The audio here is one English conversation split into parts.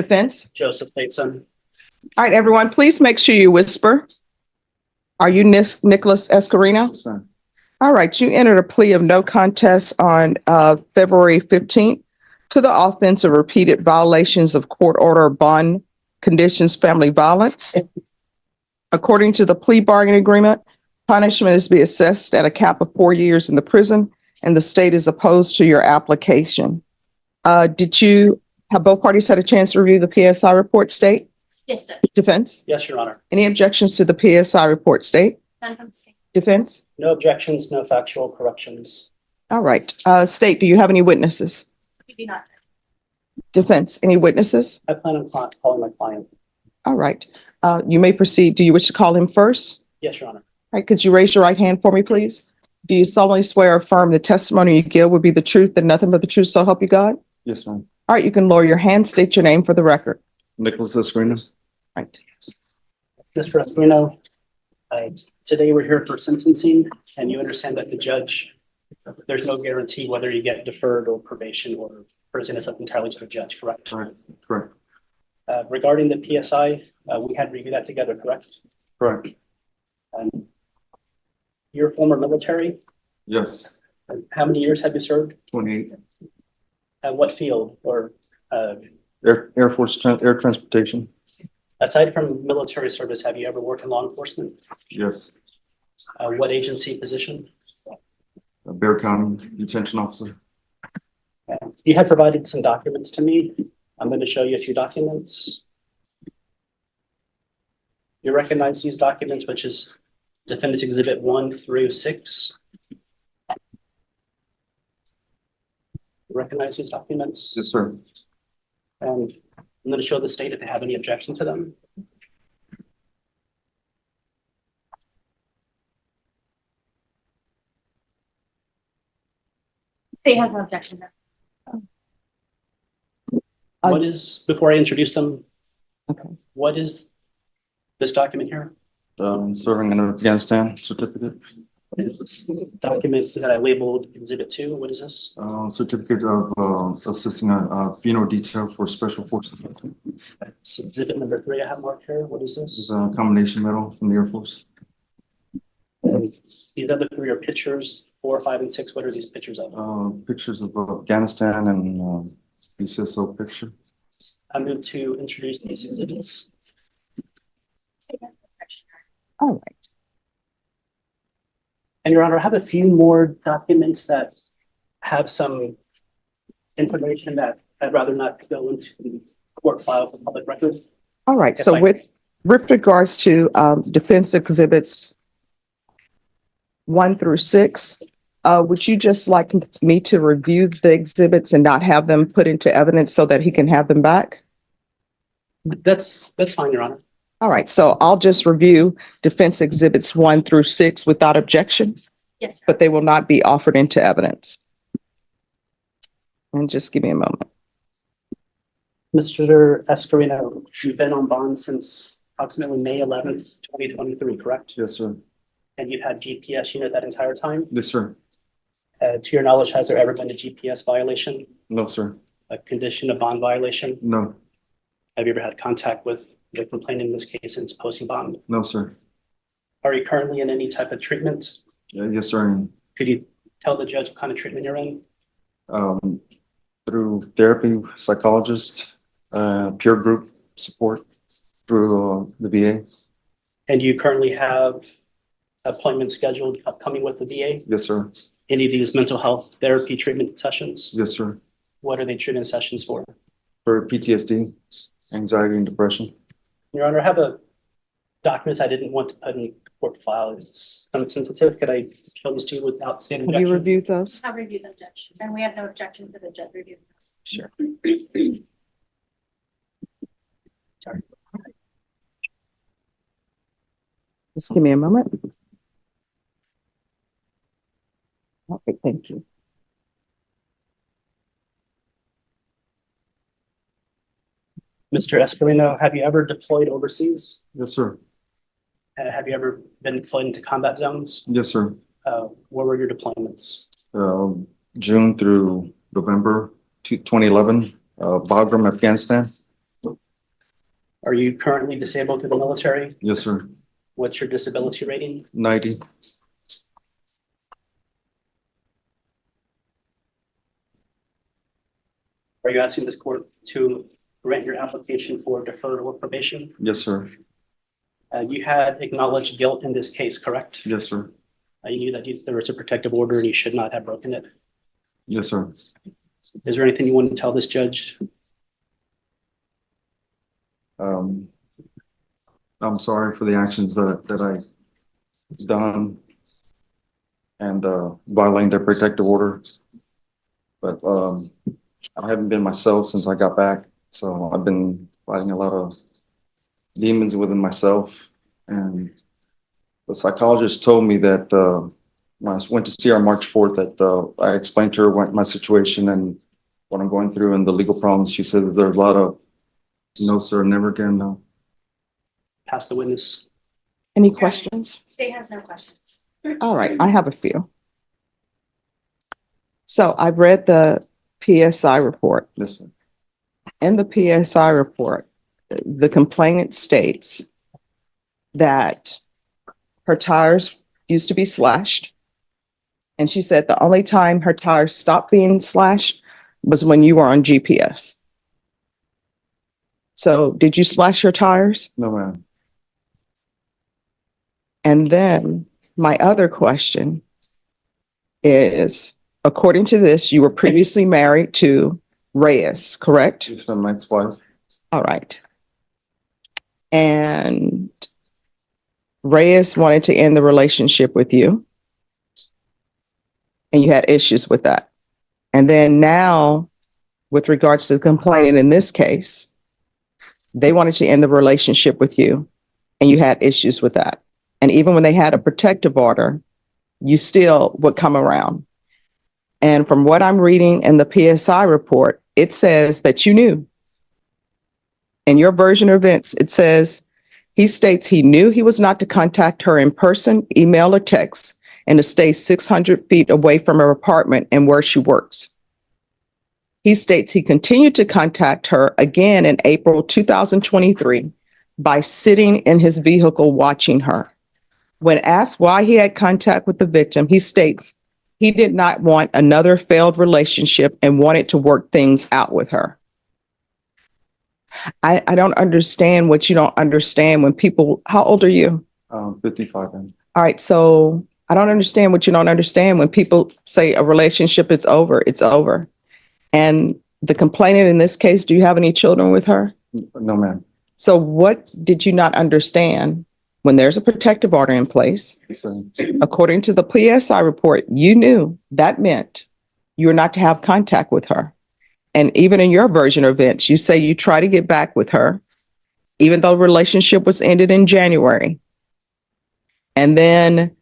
Defense? Joseph Bateson. All right, everyone, please make sure you whisper. Are you Nicholas Escarino? Yes, ma'am. All right, you entered a plea of no contest on February 15th to the offense of repeated violations of court order bond conditions, family violence. According to the plea bargaining agreement, punishment is to be assessed at a cap of 4 years in the prison, and the state is opposed to your application. Did you have both parties had a chance to review the PSI report, state? Yes, Judge. Defense? Yes, Your Honor. Any objections to the PSI report, state? None from the state. Defense? No objections, no factual corrections. All right. State, do you have any witnesses? We do not. Defense, any witnesses? I plan on calling my client. All right. You may proceed. Do you wish to call him first? Yes, Your Honor. All right. Could you raise your right hand for me, please? Do you solemnly swear or affirm the testimony you give will be the truth and nothing but the truth, so help you God? Yes, ma'am. All right. You can lower your hand. State your name for the record. Nicholas Escarino. Right. Mr. Escarino, today we're here for sentencing, and you understand that the judge, there's no guarantee whether you get deferred or probation or prison. It's up entirely to the judge, correct? All right. Correct. Regarding the PSI, we had reviewed that together, correct? Correct. You're former military. Yes. How many years have you served? 28. At what field? Or Air Force air transportation. aside from military service, have you ever worked in law enforcement? Yes. What agency position? Bear County Detention Officer. You have provided some documents to me. I'm going to show you a few documents. You recognize these documents, which is Defendants Exhibit 1 through 6. You recognize these documents? Yes, sir. And I'm going to show the state if they have any objection to them. State has no objection. What is, before I introduce them, Okay. what is this document here? Serving in Afghanistan certificate. What is this document that I labeled Exhibit 2? What is this? Certificate of assisting a funeral detail for special forces. It's Exhibit number 3 I have marked here. What is This is this? a combination medal from the Air Force. And these other 3 are pictures, 4, 5, and 6. What are these pictures of? Pictures of Afghanistan and BCSO picture. I move to introduce these exhibits. State has no objection. All right. And Your Honor, I have a few more documents that have some information that I'd rather not go into the court file for public record. All right. If So I- with regards to defense exhibits 1 through 6, would you just like me to review the exhibits and not have them put into evidence so that he can have them back? That's fine, Your Honor. All right. So I'll just review defense exhibits 1 through 6 without objection, Yes, sir. but they will not be offered into evidence. And just give me a moment. Mr. Escarino, you've been on bond since approximately May 11th, 2023, correct? Yes, sir. And you've had GPS unit that entire time? Yes, sir. To your knowledge, has there ever been a GPS violation, No, sir. a condition of bond violation? No. Have you ever had contact with the complainant in this case since posting bond? No, sir. Are you currently in any type of treatment? Yes, sir. And, Could you tell the judge what kind of treatment you're in? through therapy, psychologist, peer group support through the VA. And you currently have appointments scheduled upcoming with the VA? Yes, sir. Any of these mental health therapy treatment sessions? Yes, sir. What are they treatment sessions for? For PTSD, anxiety, and depression. Your Honor, I have a document I didn't want to put in the court file. It's sensitive. Could I show this to you without stating Have you objection? reviewed those? I'll review them, Judge. And we have no objection to the judge reviewing this. Sure. Sorry. Just give me a moment. Okay, thank you. Mr. Escarino, have you ever deployed overseas? Yes, sir. Have you ever been deployed into combat zones? Yes, sir. Where were your deployments? June through November 2011, Bagram, Afghanistan. Are you currently disabled through the military? Yes, sir. What's your disability rating? 90. Are you asking this court to grant your application for deferred or probation? Yes, sir. You had acknowledged guilt in this case, correct? Yes, sir. You knew that there was a protective order and you should not have broken it. Yes, sir. Is there anything you want to tell this judge? I'm sorry for the actions that I done and violating their protective order. But I haven't been myself since I got back. So I've been fighting a lot of demons within myself. And the psychologist told me that when I went to see her on March 4th, that I explained to her my situation and what I'm going through and the legal problems. She said that there's a lot of no, sir, never again, no. Pass the witness. Any questions? State has no questions. All right, I have a few. So I've read the PSI report. Yes, sir. In the PSI report, the complainant states that her tires used to be slashed. And she said the only time her tires stopped being slashed was when you were on GPS. So did you slash your tires? No, ma'am. And then my other question is, according to this, you were previously married to Reyes, correct? She's been my ex-wife. All right. And Reyes wanted to end the relationship with you, and you had issues with that. And then now, with regards to the complainant in this case, they wanted to end the relationship with you, and you had issues with that. And even when they had a protective order, you still would come around. And from what I'm reading in the PSI report, it says that you knew. In your version of events, it says he states he knew he was not to contact her in person, email, or text, and to stay 600 feet away from her apartment and where she works. He states he continued to contact her again in April 2023 by sitting in his vehicle watching her. When asked why he had contact with the victim, he states he did not want another failed relationship and wanted to work things out with her. I don't understand what you don't understand when people, how old are you? 55. And All right, so I don't understand what you don't understand when people say a relationship is over, it's over. And the complainant in this case, do you have any children with her? no, ma'am. So what did you not understand? When there's a protective order in place, So, according to the PSI report, you knew that meant you were not to have contact with her. And even in your version of events, you say you try to get back with her, even though the relationship was ended in January. And then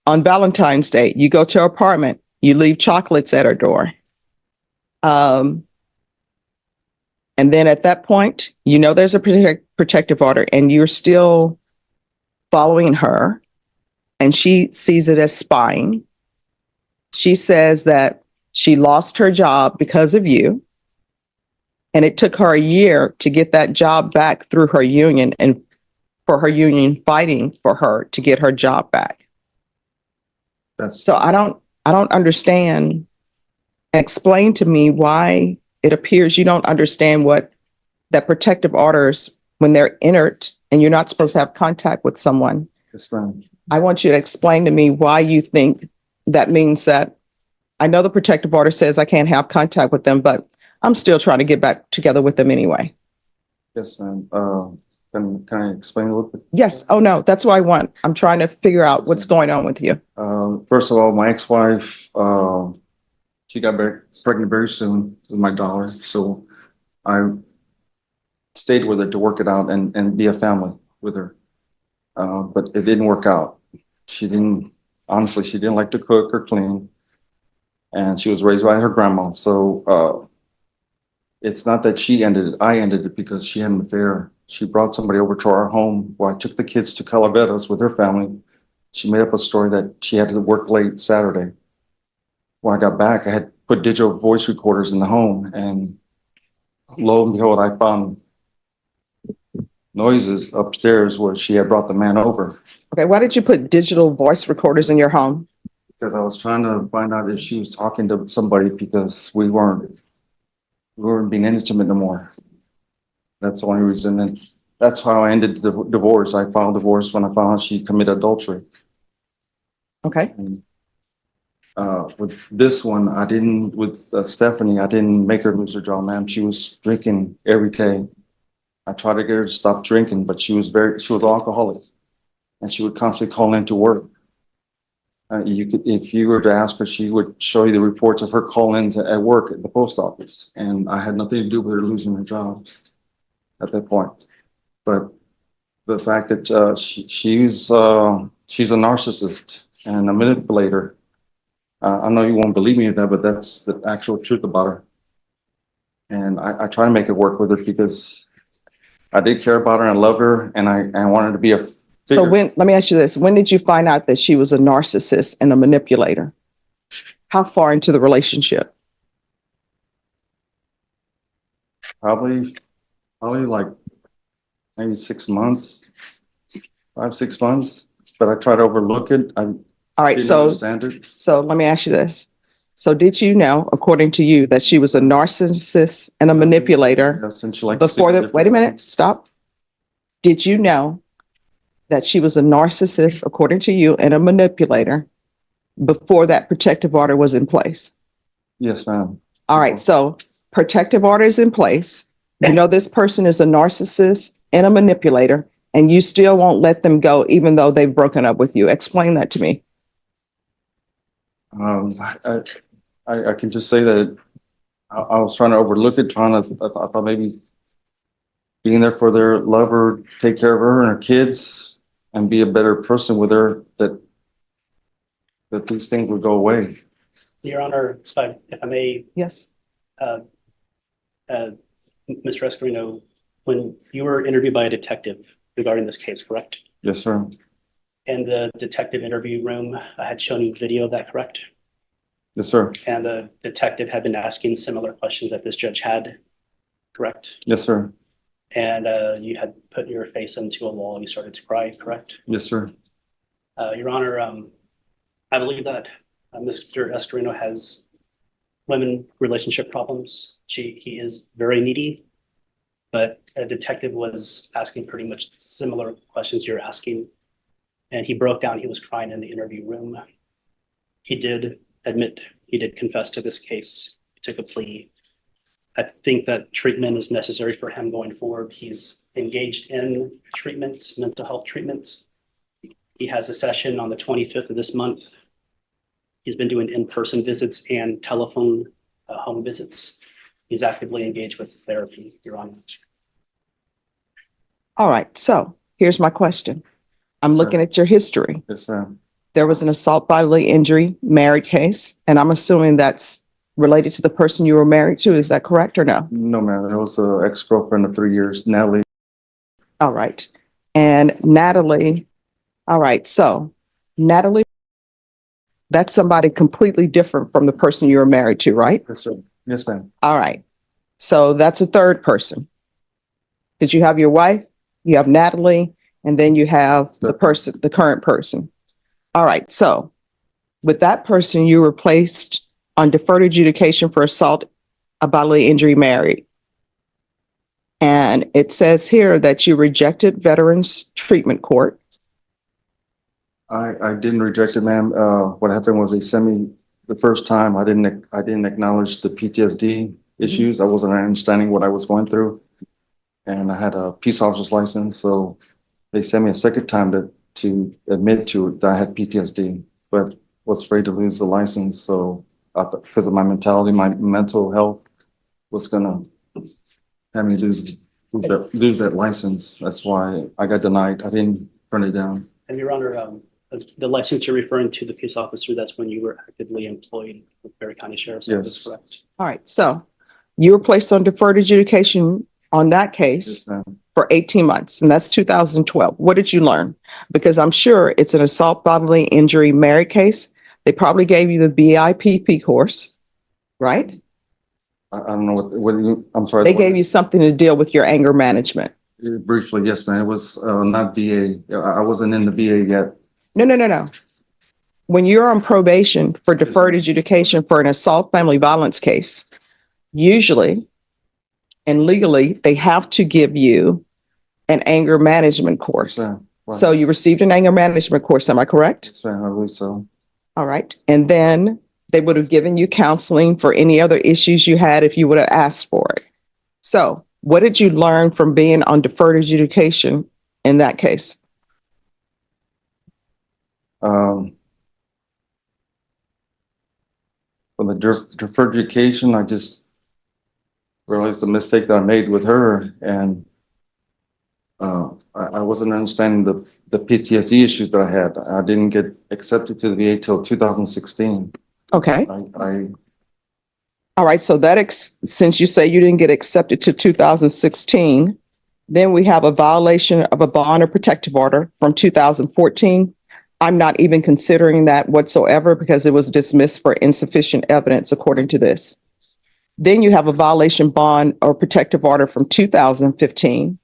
on Valentine's Day, you go to her apartment, you leave chocolates at her door. And then at that point, you know there's a protective order and you're still following her, and she sees it as spying. She says that she lost her job because of you, and it took her a year to get that job back through her union and for her union fighting for her to get her job back. that's So I don't understand. Explain to me why it appears you don't understand what that protective orders, when they're entered and you're not supposed to have contact with someone. yes, ma'am. I want you to explain to me why you think that means that. I know the protective order says I can't have contact with them, but I'm still trying to get back together with them anyway. Yes, ma'am. Can I explain a little bit? Yes. Oh, no, that's what I want. I'm trying to figure out what's going on with you. First of all, my ex-wife, she got pregnant very soon with my daughter. So I stayed with her to work it out and be a family with her. But it didn't work out. Honestly, she didn't like to cook or clean. And she was raised by her grandma. So it's not that she ended it. I ended it because she had an affair. She brought somebody over to our home while I took the kids to Calaveras with her family. She made up a story that she had to work late Saturday. When I got back, I had put digital voice recorders in the home, and lo and behold, I found noises upstairs where she had brought the man over. Okay, why did you put digital voice recorders in your home? Because I was trying to find out if she was talking to somebody because we weren't being intimate no more. That's the only reason. And that's how I ended the divorce. I filed divorce when I found out she committed adultery. Okay, And, with this one, I didn't, with Stephanie, I didn't make her lose her job, ma'am. She was drinking every day. I tried to get her to stop drinking, but she was an alcoholic, and she would constantly call into work. If you were to ask her, she would show you the reports of her call-ins at work at the post office, and I had nothing to do with her losing her job at that point. But the fact that she's a narcissist and a manipulator. I know you won't believe me in that, but that's the actual truth about her. And I try to make it work with her because I did care about her and I loved her, and I wanted to be a so figure. let me ask you this. When did you find out that she was a narcissist and a manipulator? How far into the relationship? Probably like maybe 6 months, 5-6 months, but I try to overlook it. I All right, didn't so understand it. let me ask you this. So did you know, according to you, that she was a narcissist and a manipulator Yes, and she liked to before sleep wait a different. minute, stop. Did you know that she was a narcissist, according to you, and a manipulator before that protective order was in place? Yes, ma'am. All right, so protective order is in place. You know this person is a narcissist and a manipulator, and you still won't let them go even though they've broken up with you. Explain that to me. I can just say that I was trying to overlook it, I thought maybe being there for their lover, take care of her and her kids, and be a better person with her, that these things would go away. Your Honor, if I may, Yes. uh, Mr. Escarino, when you were interviewed by a detective regarding this case, correct? Yes, sir. In the detective interview room, I had shown you video of that, correct? Yes, sir. And the detective had been asking similar questions that this judge had, correct? Yes, sir. And you had put your face into a wall and you started to cry, correct? Yes, sir. Your Honor, I believe that Mr. Escarino has women relationship problems. He is very needy, but a detective was asking pretty much similar questions you're asking. And he broke down, he was crying in the interview room. He did admit, he did confess to this case. He took a plea. I think that treatment is necessary for him going forward. He's engaged in treatment, mental health treatment. He has a session on the 25th of this month. He's been doing in-person visits and telephone home visits. He's actively engaged with therapy, Your Honor. All right, so here's my question. I'm Yes, looking sir. at your history. Yes, ma'am. There was an assault bodily injury married case, and I'm assuming that's related to the person you were married to. Is that correct or no? No, ma'am. It was an ex-girlfriend of 3 years, Natalie. All right. And Natalie, all right, so Natalie, that's somebody completely different from the person you were married to, right? Yes, sir. Yes, ma'am. All right. So that's a third person. Because you have your wife, you have Natalie, and then you have the person, the current person. All right. So with that person, you were placed on deferred adjudication for assault, a bodily injury married. And it says here that you rejected Veterans Treatment Court. I didn't reject it, ma'am. What happened was they sent me the first time. I didn't acknowledge the PTSD issues. I wasn't understanding what I was going through, and I had a peace officer's license, so they sent me a second time to admit to it that I had PTSD, but was afraid to lose the license. So I thought, because of my mentality, my mental health was gonna have me lose that license. That's why I got denied. I didn't turn it down. And Your Honor, the license you're referring to, the peace officer, that's when you were actively employed with Berry County Sheriff's Office, Yes. correct? All right. So you were placed on deferred adjudication on that case Yes, ma'am. for 18 months, and that's 2012. What did you learn? Because I'm sure it's an assault bodily injury married case. They probably gave you the BIPP course, right? I don't know what you, I'm sorry. They gave you something to deal with your anger management. Briefly, yes, ma'am. It was, not VA. I wasn't in the VA yet. No. When you're on probation for deferred adjudication for an assault family violence case, usually and legally, they have to give you an anger management course. Yes, ma'am. Right. So you received an anger management course, am I correct? Yes, ma'am, I believe so. All right. And then they would have given you counseling for any other issues you had if you would have asked for it. So what did you learn from being on deferred adjudication in that case? For the deferred education, I just realized the mistake that I made with her, and I wasn't understanding the PTSD issues that I had. I didn't get accepted to the VA till 2016. Okay. I All right. So that since you say you didn't get accepted to 2016, then we have a violation of a bond or protective order from 2014. I'm not even considering that whatsoever because it was dismissed for insufficient evidence according to this. Then you have a violation bond or protective order from 2015.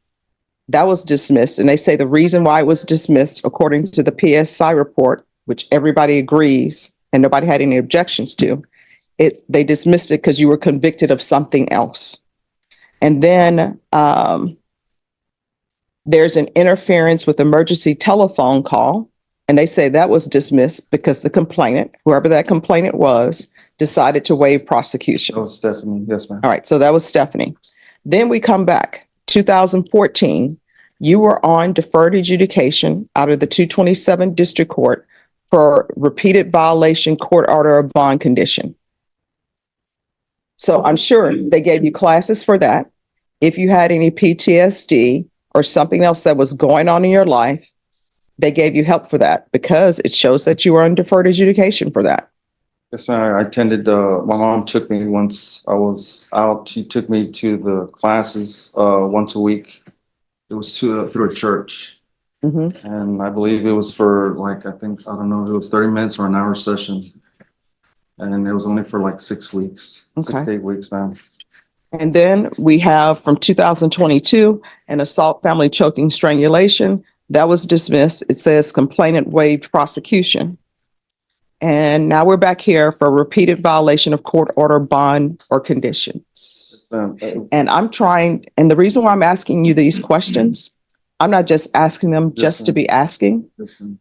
That was dismissed. And they say the reason why it was dismissed, according to the PSI report, which everybody agrees and nobody had any objections to, they dismissed it because you were convicted of something else. And then there's an interference with emergency telephone call. And they say that was dismissed because the complainant, whoever that complainant was, decided to waive prosecution. that was Stephanie. Yes, ma'am. All right, so that was Stephanie. Then we come back, 2014, you were on deferred adjudication out of the 227 District Court for repeated violation court order of bond condition. So I'm sure they gave you classes for that. If you had any PTSD or something else that was going on in your life, they gave you help for that because it shows that you were on deferred adjudication for that. Yes, ma'am. I attended, my mom took me once I was out. She took me to the classes once a week. It was through a church. Mm-hmm. And I believe it was for like, I don't know, it was 30 minutes or an hour session. And it was only for like 6 weeks, Okay. 6 to 8 weeks, ma'am. And then we have from 2022, an assault family choking strangulation. That was dismissed. It says complainant waived prosecution. And now we're back here for repeated violation of court order, bond, or conditions. And I'm trying, and the reason why I'm asking you these questions, I'm not just asking them just to be asking. Yes, ma'am.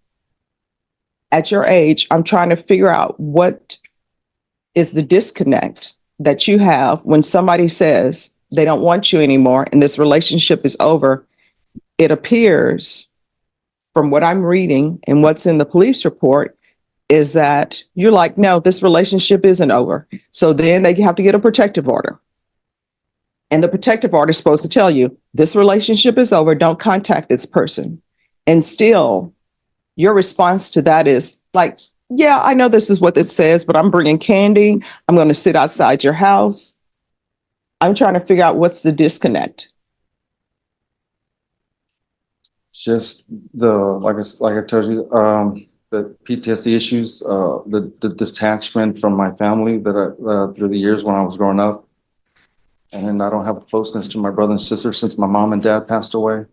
At your age, I'm trying to figure out what is the disconnect that you have when somebody says they don't want you anymore and this relationship is over. It appears from what I'm reading and what's in the police report is that you're like, no, this relationship isn't over. So then they have to get a protective order. And the protective order is supposed to tell you this relationship is over. Don't contact this person. And still your response to that is like, yeah, I know this is what it says, but I'm bringing candy. I'm going to sit outside your house. I'm trying to figure out what's the disconnect. Just like I told you, the PTSD issues, the detachment from my family that through the years when I was growing up. And then I don't have a closeness to my brother and sister since my mom and dad passed away.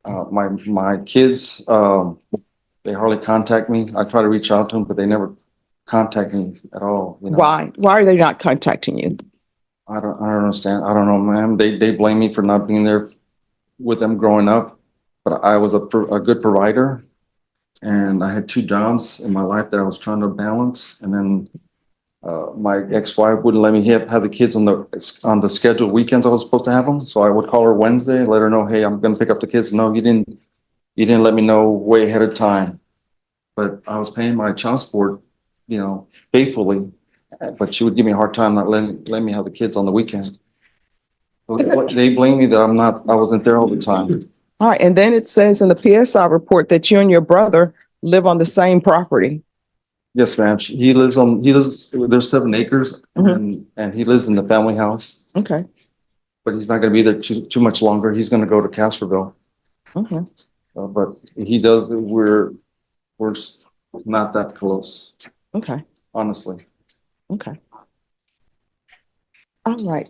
My kids, they hardly contact me. I try to reach out to them, but they never contact me at all. You know? Why? Why are they not contacting you? I don't understand. I don't know, ma'am. They blame me for not being there with them growing up, but I was a good provider, and I had 2 jobs in my life that I was trying to balance. And then my ex-wife wouldn't let me have the kids on the scheduled weekends I was supposed to have them. So I would call her Wednesday, let her know, hey, I'm going to pick up the kids. No, you didn't let me know way ahead of time. But I was paying my child support, faithfully. But she would give me a hard time not letting me have the kids on the weekend. They blame me that I wasn't there all the time. All right. And then it says in the PSI report that you and your brother live on the same property. Yes, ma'am. There's 7 acres, and he lives in the family house. Okay. But he's not going to be there too much longer. He's going to go to Castroville. Okay. But he does. We're not that close. Okay. Honestly. Okay. All right.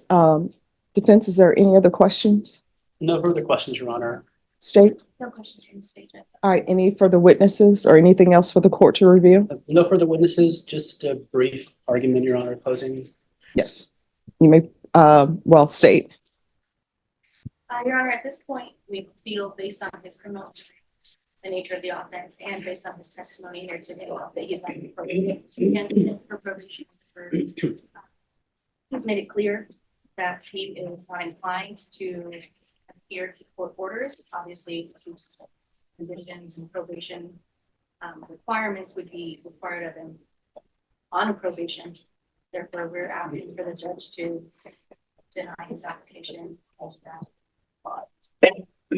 Defense, is there any other questions? No further questions, Your Honor. State? No questions from the state. Judge. All right, any further witnesses or anything else for the court to review? No further witnesses, just a brief argument, Your Honor, opposing. Yes. You may, well, state. Your Honor, at this point, we feel based on his criminal history, the nature of the offense, and based on his testimony here today, that he's not and for probation. He's made it clear that he is not inclined to adhere to court orders. Obviously, conditions and probation requirements would be required of him on a probation. Therefore, we're asking for the judge to deny his application of that.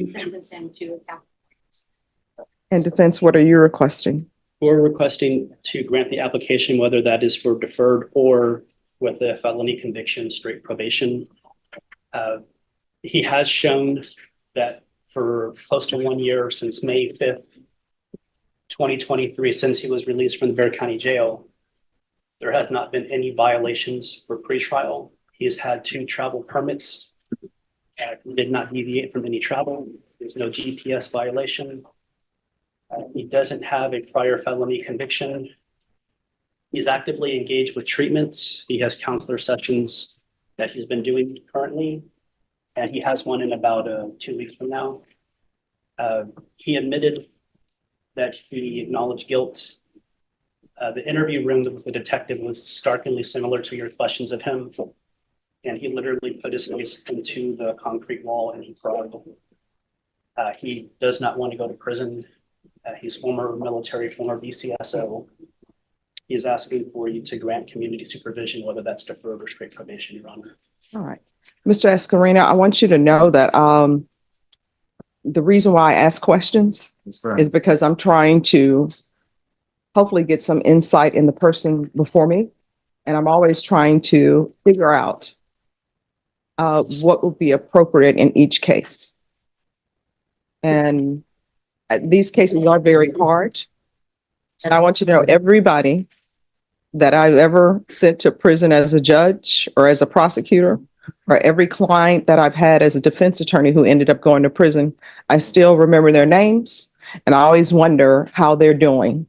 Sentence him to a capital. And defense, what are you requesting? We're requesting to grant the application, whether that is for deferred or with a felony conviction, straight probation. He has shown that for close to 1 year, since May 5th, 2023, since he was released from the Bexar County Jail, there have not been any violations for pretrial. He has had 2 travel permits. He did not deviate from any travel. There's no GPS violation. He doesn't have a prior felony conviction. He's actively engaged with treatments. He has counselor sessions that he's been doing currently, and he has one in about 2 weeks from now. He admitted that he acknowledged guilt. The interview room with the detective was starkly similar to your questions of him, and he literally put his face into the concrete wall and he cried. He does not want to go to prison. He's former military, former VCSO. He is asking for you to grant community supervision, whether that's deferred or straight probation, Your Honor. All right. Mr. Escarina, I want you to know that the reason why I ask questions is because I'm trying to hopefully get some insight in the person before me. And I'm always trying to figure out what would be appropriate in each case. And these cases are very hard. And I want you to know everybody that I've ever sent to prison as a judge or as a prosecutor, or every client that I've had as a defense attorney who ended up going to prison, I still remember their names and I always wonder how they're doing.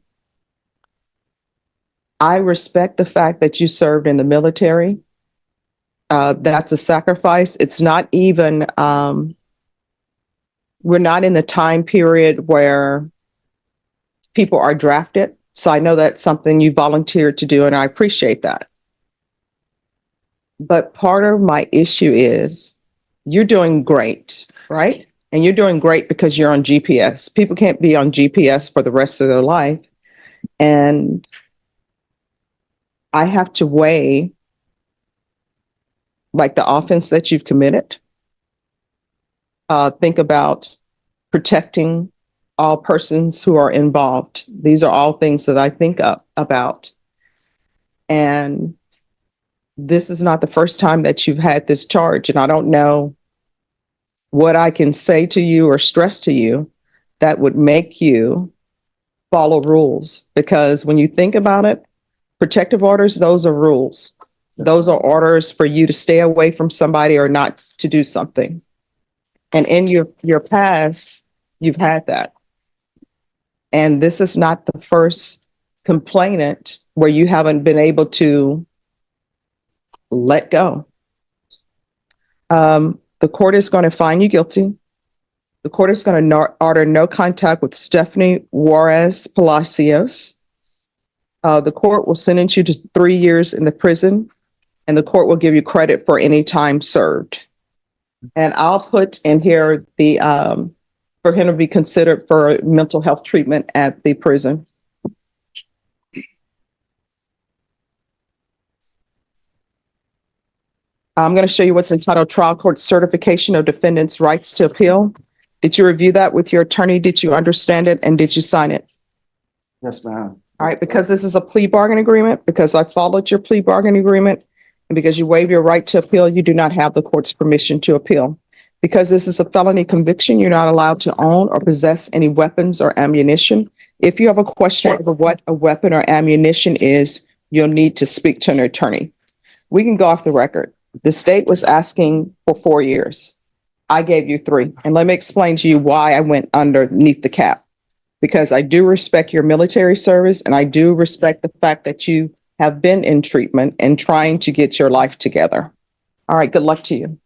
I respect the fact that you served in the military. That's a sacrifice. It's not even, we're not in the time period where people are drafted. So I know that's something you volunteered to do, and I appreciate that. But part of my issue is you're doing great, right? And you're doing great because you're on GPS. People can't be on GPS for the rest of their life. And I have to weigh like the offense that you've committed. Think about protecting all persons who are involved. These are all things that I think about. And this is not the first time that you've had this charge. And I don't know what I can say to you or stress to you that would make you follow rules. Because when you think about it, protective orders, those are rules. Those are orders for you to stay away from somebody or not to do something. And in your past, you've had that. And this is not the first complainant where you haven't been able to let go. The court is going to find you guilty. The court is going to order no contact with Stephanie Juarez Palacios. The court will sentence you to 3 years in the prison, and the court will give you credit for any time served. And I'll put in here the for him to be considered for mental health treatment at the prison. I'm going to show you what's entitled Trial Court Certification of Defendants' Rights to Appeal. Did you review that with your attorney? Did you understand it? And did you sign it? Yes, ma'am. All right, because this is a plea bargain agreement, because I followed your plea bargain agreement, and because you waive your right to appeal, you do not have the court's permission to appeal. Because this is a felony conviction, you're not allowed to own or possess any weapons or ammunition. If you have a question over what a weapon or ammunition is, you'll need to speak to an attorney. We can go off the record. The state was asking for 4 years. I gave you 3. And let me explain to you why I went underneath the cap. Because I do respect your military service and I do respect the fact that you have been in treatment and trying to get your life together. All right, good luck to you.